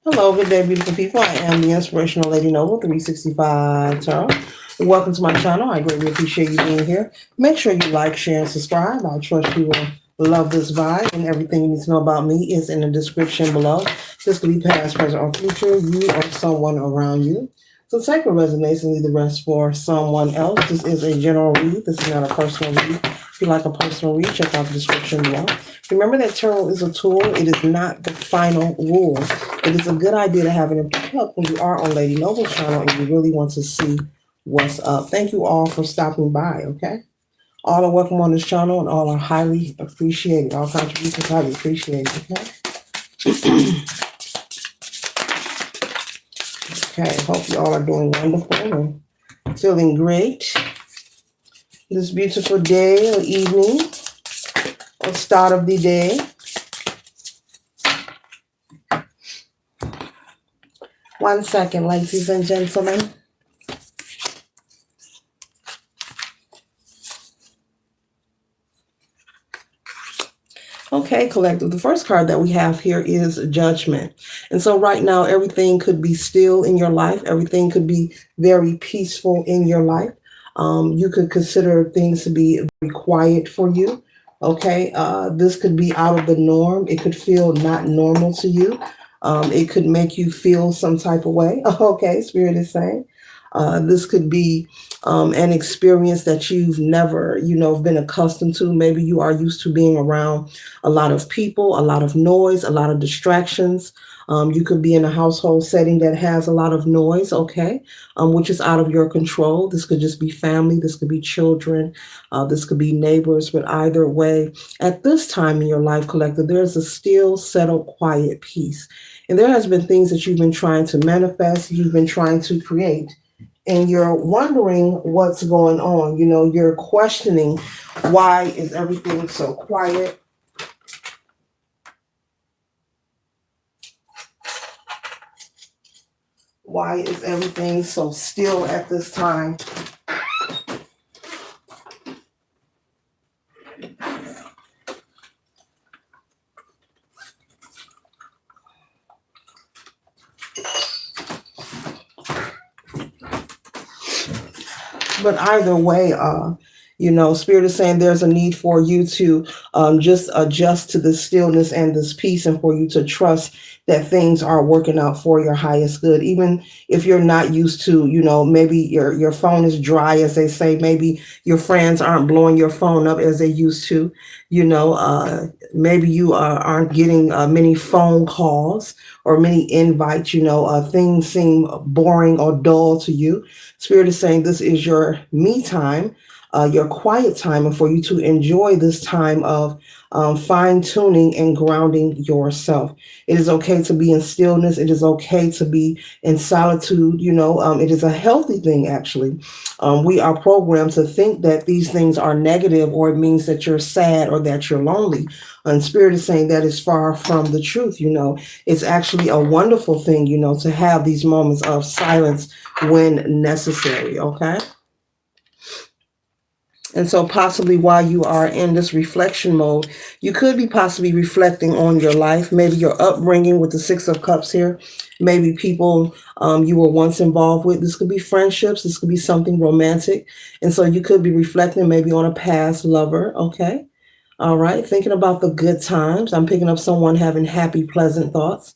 Hello, good day, beautiful people. I am the Inspirational Lady Noble 365 Tarot. Welcome to my channel. I greatly appreciate you being here. Make sure you like, share, and subscribe. I trust you will love this vibe, and everything you need to know about me is in the description below. This could be past, present, or future, you or someone around you. So take what resonates and leave the rest for someone else. This is a general read. This is not a personal read. If you like a personal read, check out the description below. Remember that tarot is a tool. It is not the final rule. It is a good idea to have it in help when you are on Lady Noble's channel and you really want to see what's up. Thank you all for stopping by, okay? All are welcome on this channel and all are highly appreciated. All contributions highly appreciated, okay? Okay, hope you all are doing wonderful and feeling great. This beautiful day or evening or start of the day. One second, ladies and gentlemen. Okay, collective. The first card that we have here is Judgment. And so right now, everything could be still in your life. Everything could be very peaceful in your life. You could consider things to be very quiet for you. Okay, this could be out of the norm. It could feel not normal to you. It could make you feel some type of way. Okay, Spirit is saying. This could be an experience that you've never, been accustomed to. Maybe you are used to being around a lot of people, a lot of noise, a lot of distractions. You could be in a household setting that has a lot of noise, okay, which is out of your control. This could just be family. This could be children. This could be neighbors. But either way, at this time in your life, collective, there's a still, settled, quiet peace. And there has been things that you've been trying to manifest, you've been trying to create, and you're wondering what's going on. You're questioning, why is everything so quiet? Why is everything so still at this time? But either way, Spirit is saying there's a need for you to just adjust to this stillness and this peace, and for you to trust that things are working out for your highest good. Even if you're not used to, maybe your phone is dry, as they say. Maybe your friends aren't blowing your phone up as they used to. Maybe you aren't getting many phone calls or many invites. Things seem boring or dull to you. Spirit is saying this is your me time, your quiet time, and for you to enjoy this time of fine tuning and grounding yourself. It is okay to be in stillness. It is okay to be in solitude. It is a healthy thing, actually. We are programmed to think that these things are negative, or it means that you're sad or that you're lonely. And Spirit is saying that is far from the truth. It's actually a wonderful thing, to have these moments of silence when necessary, okay? And so possibly while you are in this reflection mode, you could be possibly reflecting on your life, maybe your upbringing with the Six of Cups here, maybe people you were once involved with. This could be friendships. This could be something romantic. And so you could be reflecting maybe on a past lover, okay? All right, thinking about the good times. I'm picking up someone having happy, pleasant thoughts.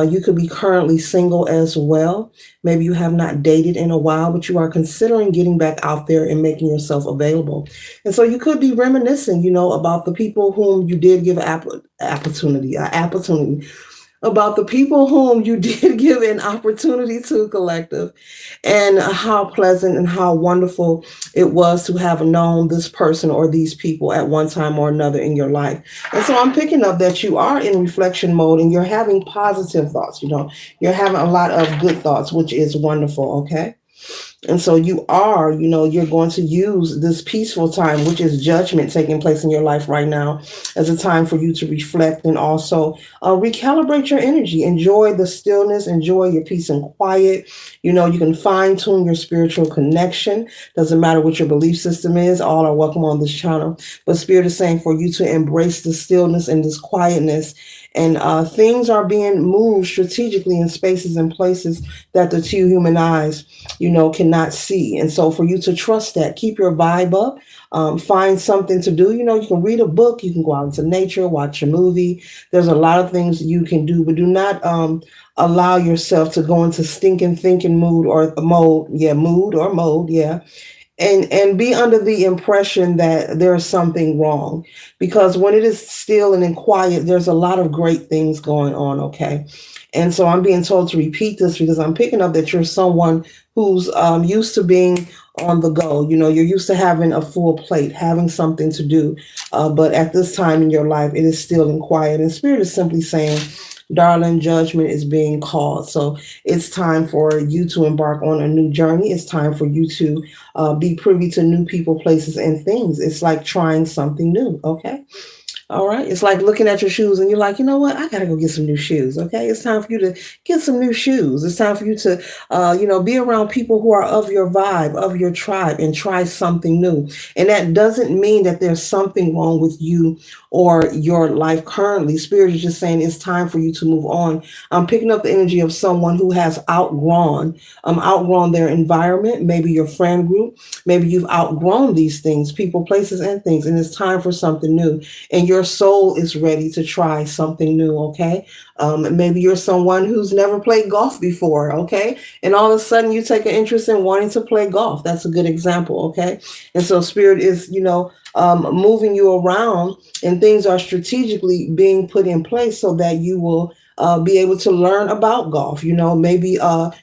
You could be currently single as well. Maybe you have not dated in a while, but you are considering getting back out there and making yourself available. And so you could be reminiscing, about the people whom you did give opportunity, about the people whom you did give an opportunity to, collective, and how pleasant and how wonderful it was to have known this person or these people at one time or another in your life. And so I'm picking up that you are in reflection mode and you're having positive thoughts. You're having a lot of good thoughts, which is wonderful, okay? And so you are, you're going to use this peaceful time, which is judgment taking place in your life right now, as a time for you to reflect and also recalibrate your energy. Enjoy the stillness, enjoy your peace and quiet. You can fine tune your spiritual connection. Doesn't matter what your belief system is, all are welcome on this channel. But Spirit is saying for you to embrace the stillness and this quietness. And things are being moved strategically in spaces and places that the two human eyes cannot see. And so for you to trust that, keep your vibe up, find something to do. You can read a book, you can go out into nature, watch a movie. There's a lot of things you can do, but do not allow yourself to go into stinking thinking mood or mode. Yeah, mood or mode. Yeah, and be under the impression that there's something wrong, because when it is still and in quiet, there's a lot of great things going on. Okay. And so I'm being told to repeat this because I'm picking up that you're someone who's used to being on the go. You're used to having a full plate, having something to do, but at this time in your life it is still in quiet, and Spirit is simply saying, darling, judgment is being called. So it's time for you to embark on a new journey. It's time for you to be privy to new people, places, and things. It's like trying something new. Okay. All right. It's like looking at your shoes and you're like, you know what? I got to go get some new shoes. Okay. It's time for you to get some new shoes. It's time for you to, be around people who are of your vibe, of your tribe, and try something new. And that doesn't mean that there's something wrong with you or your life currently. Spirit is just saying it's time for you to move on. I'm picking up the energy of someone who has outgrown their environment, maybe your friend group, maybe you've outgrown these things, people, places, and things, and it's time for something new. And your soul is ready to try something new. Okay. Maybe you're someone who's never played golf before. Okay. And all of a sudden you take an interest in wanting to play golf. That's a good example. Okay. And so Spirit is, moving you around, and things are strategically being put in place so that you will be able to learn about golf, maybe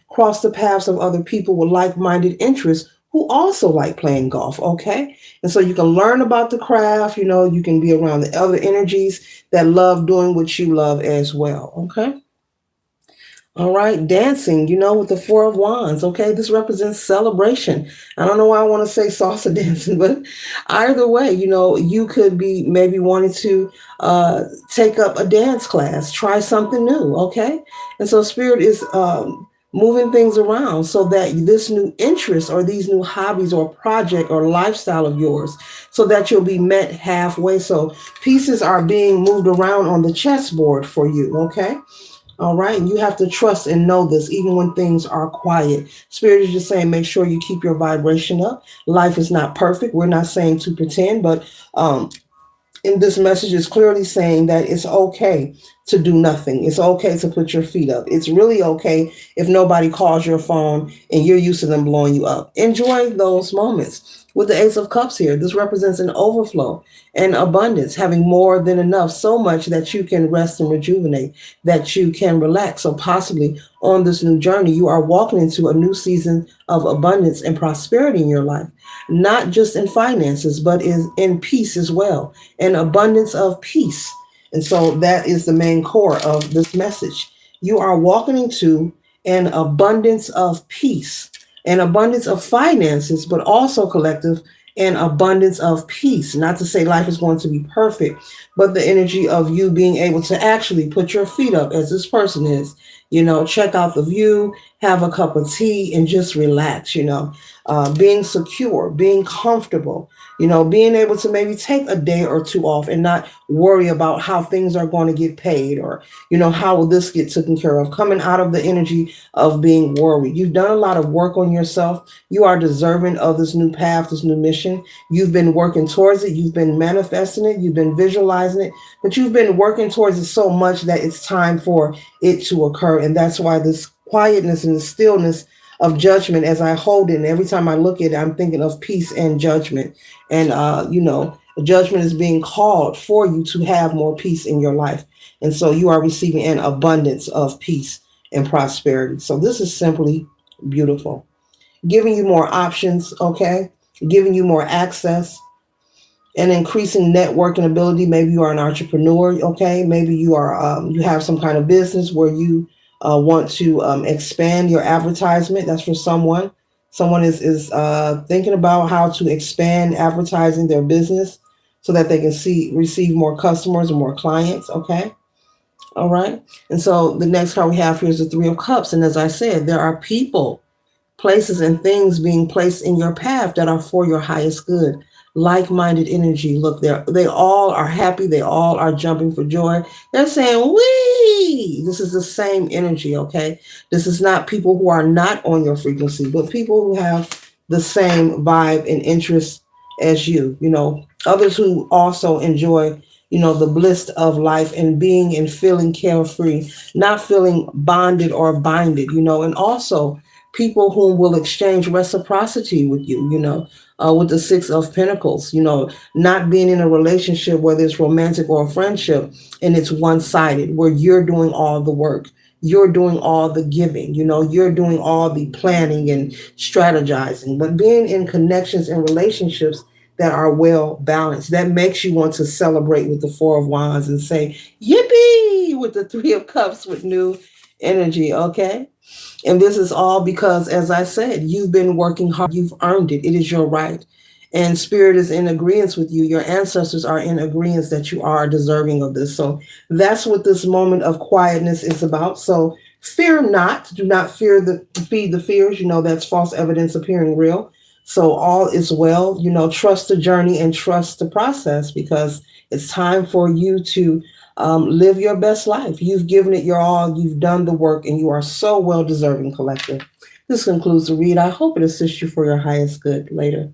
cross the paths of other people with like-minded interests who also like playing golf. Okay. And so you can learn about the craft, you can be around the other energies that love doing what you love as well. Okay. All right, dancing, with the Four of Wands. Okay, this represents celebration. I don't know why I want to say salsa dancing, but either way, you could be maybe wanting to take up a dance class, try something new. Okay, and so Spirit is moving things around so that this new interest or these new hobbies or project or lifestyle of yours, so that you'll be met halfway. So pieces are being moved around on the chessboard for you. Okay. All right. And you have to trust and know this, even when things are quiet. Spirit is just saying, make sure you keep your vibration up. Life is not perfect. We're not saying to pretend, but in this message is clearly saying that it's okay to do nothing. It's okay to put your feet up. It's really okay if nobody calls your phone and you're used to them blowing you up. Enjoy those moments. With the Ace of Cups here, this represents an overflow and abundance, having more than enough, so much that you can rest and rejuvenate, that you can relax. So possibly on this new journey, you are walking into a new season of abundance and prosperity in your life, not just in finances, but in peace as well, an abundance of peace. And so that is the main core of this message. You are walking into an abundance of peace, an abundance of finances, but also collective, an abundance of peace. Not to say life is going to be perfect, but the energy of you being able to actually put your feet up as this person is, check out the view, have a cup of tea, and just relax, being secure, being comfortable, being able to maybe take a day or two off and not worry about how things are going to get paid, or, how will this get taken care of, coming out of the energy of being worried. You've done a lot of work on yourself. You are deserving of this new path, this new mission. You've been working towards it. You've been manifesting it. You've been visualizing it, but you've been working towards it so much that it's time for it to occur. And that's why this quietness and the stillness of judgment, as I hold it, and every time I look at it, I'm thinking of peace and judgment. And, judgment is being called for you to have more peace in your life. And so you are receiving an abundance of peace and prosperity. So this is simply beautiful, giving you more options. Okay. Giving you more access and increasing networking ability. Maybe you are an entrepreneur. Okay. Maybe you are, you have some kind of business where you want to expand your advertisement. That's for someone. Someone is thinking about how to expand advertising their business so that they can receive more customers and more clients. Okay. All right. And so the next card we have here is the Three of Cups. And as I said, there are people, places, and things being placed in your path that are for your highest good. Like-minded energy. Look, they all are happy. They all are jumping for joy. They're saying, "Wee!" This is the same energy, okay? This is not people who are not on your frequency, but people who have the same vibe and interest as you. Others who also enjoy, the bliss of life and being and feeling carefree, not feeling bonded or binded, and also people who will exchange reciprocity with you, with the Six of Pentacles, not being in a relationship, whether it's romantic or a friendship, and it's one sided, where you're doing all the work. You're doing all the giving, you're doing all the planning and strategizing, but being in connections and relationships that are well balanced. That makes you want to celebrate with the Four of Wands and say, yippee, with the Three of Cups with new energy, okay? And this is all because, as I said, you've been working hard. You've earned it. It is your right. And Spirit is in agreement with you. Your ancestors are in agreement that you are deserving of this. So that's what this moment of quietness is about. So fear not. Do not feed the fears. That's false evidence appearing real. So all is well. Trust the journey and trust the process, because it's time for you to live your best life. You've given it your all. You've done the work, and you are so well deserving, collective. This concludes the read. I hope it assists you for your highest good later.